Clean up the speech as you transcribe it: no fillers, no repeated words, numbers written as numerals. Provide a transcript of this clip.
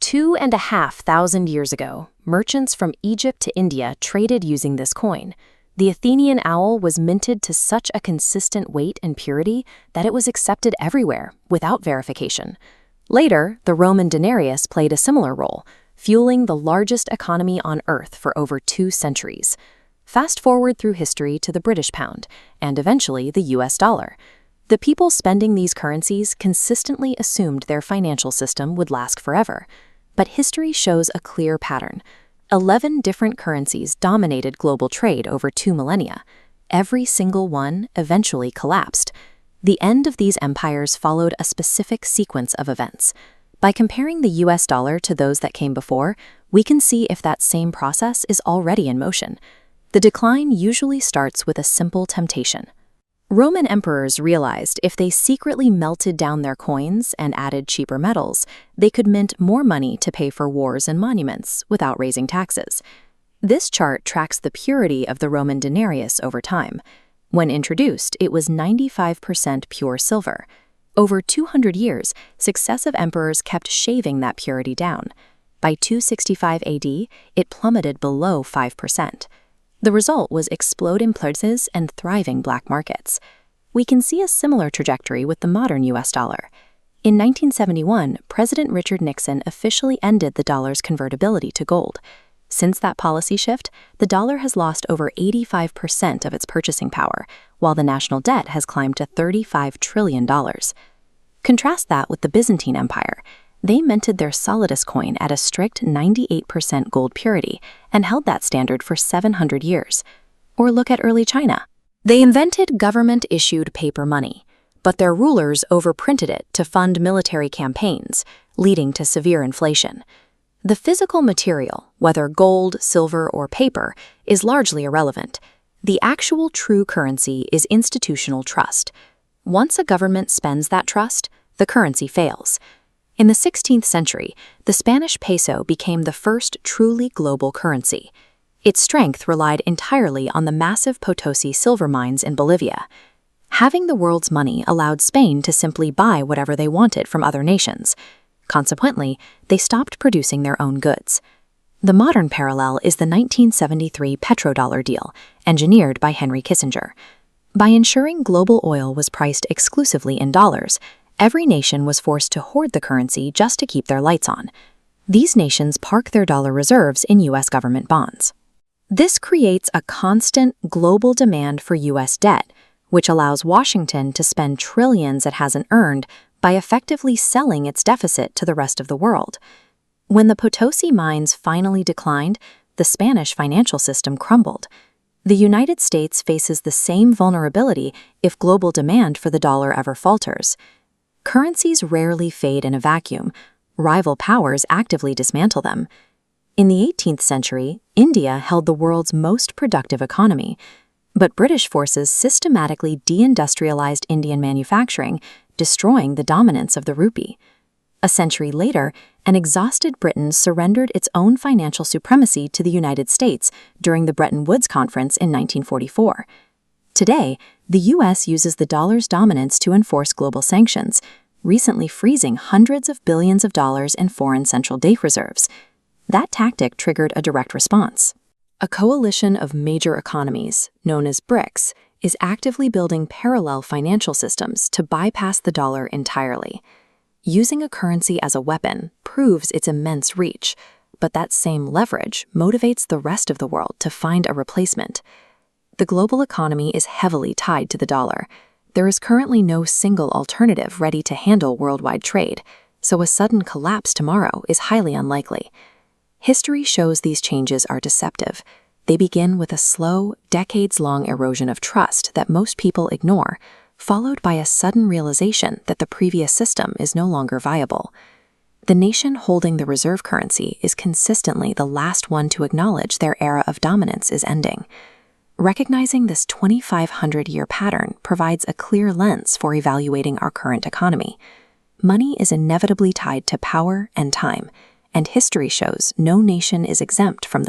2,500 years ago, merchants from Egypt to India traded using this coin. The Athenian Owl was minted to such a consistent weight and purity that it was accepted everywhere, without verification. Later, the Roman denarius played a similar role, fueling the largest economy on Earth for over 2 centuries. Fast forward through history to the British pound, and eventually the US dollar. The people spending these currencies consistently assumed their financial system would last forever. But history shows a clear pattern. 11 different currencies dominated global trade over 2 millennia. Every single one eventually collapsed. The end of these empires followed a specific sequence of events. By comparing the US dollar to those that came before, we can see if that same process is already in motion. The decline usually starts with a simple temptation. Roman emperors realized if they secretly melted down their coins and added cheaper metals, they could mint more money to pay for wars and monuments without raising taxes. This chart tracks the purity of the Roman denarius over time. When introduced, it was 95% pure silver. Over 200 years, successive emperors kept shaving that purity down. By 265 AD, it plummeted below 5%. The result was exploding prices and thriving black markets. We can see a similar trajectory with the modern US dollar. In 1971, President Richard Nixon officially ended the dollar's convertibility to gold. Since that policy shift, the dollar has lost over 85% of its purchasing power, while the national debt has climbed to $35 trillion. Contrast that with the Byzantine Empire. They minted their solidus coin at a strict 98% gold purity and held that standard for 700 years. Or look at early China. They invented government-issued paper money, but their rulers overprinted it to fund military campaigns, leading to severe inflation. The physical material, whether gold, silver, or paper, is largely irrelevant. The actual true currency is institutional trust. Once a government spends that trust, the currency fails. In the 16th century, the Spanish peso became the first truly global currency. Its strength relied entirely on the massive Potosi silver mines in Bolivia. Having the world's money allowed Spain to simply buy whatever they wanted from other nations. Consequently, they stopped producing their own goods. The modern parallel is the 1973 petrodollar deal, engineered by Henry Kissinger. By ensuring global oil was priced exclusively in dollars, every nation was forced to hoard the currency just to keep their lights on. These nations park their dollar reserves in U.S. government bonds. This creates a constant global demand for U.S. debt, which allows Washington to spend trillions it hasn't earned by effectively selling its deficit to the rest of the world. When the Potosi mines finally declined, the Spanish financial system crumbled. The United States faces the same vulnerability if global demand for the dollar ever falters. Currencies rarely fade in a vacuum. Rival powers actively dismantle them. In the 18th century, India held the world's most productive economy, but British forces systematically deindustrialized Indian manufacturing, destroying the dominance of the rupee. A century later, an exhausted Britain surrendered its own financial supremacy to the United States during the Bretton Woods Conference in 1944. Today, the U.S. uses the dollar's dominance to enforce global sanctions, recently freezing hundreds of billions of dollars in foreign central bank reserves. That tactic triggered a direct response. A coalition of major economies, known as BRICS, is actively building parallel financial systems to bypass the dollar entirely. Using a currency as a weapon proves its immense reach, but that same leverage motivates the rest of the world to find a replacement. The global economy is heavily tied to the dollar. There is currently no single alternative ready to handle worldwide trade, so a sudden collapse tomorrow is highly unlikely. History shows these changes are deceptive. They begin with a slow, decades-long erosion of trust that most people ignore, followed by a sudden realization that the previous system is no longer viable. The nation holding the reserve currency is consistently the last one to acknowledge their era of dominance is ending. Recognizing this 2,500-year pattern provides a clear lens for evaluating our current economy. Money is inevitably tied to power and time, and history shows no nation is exempt from the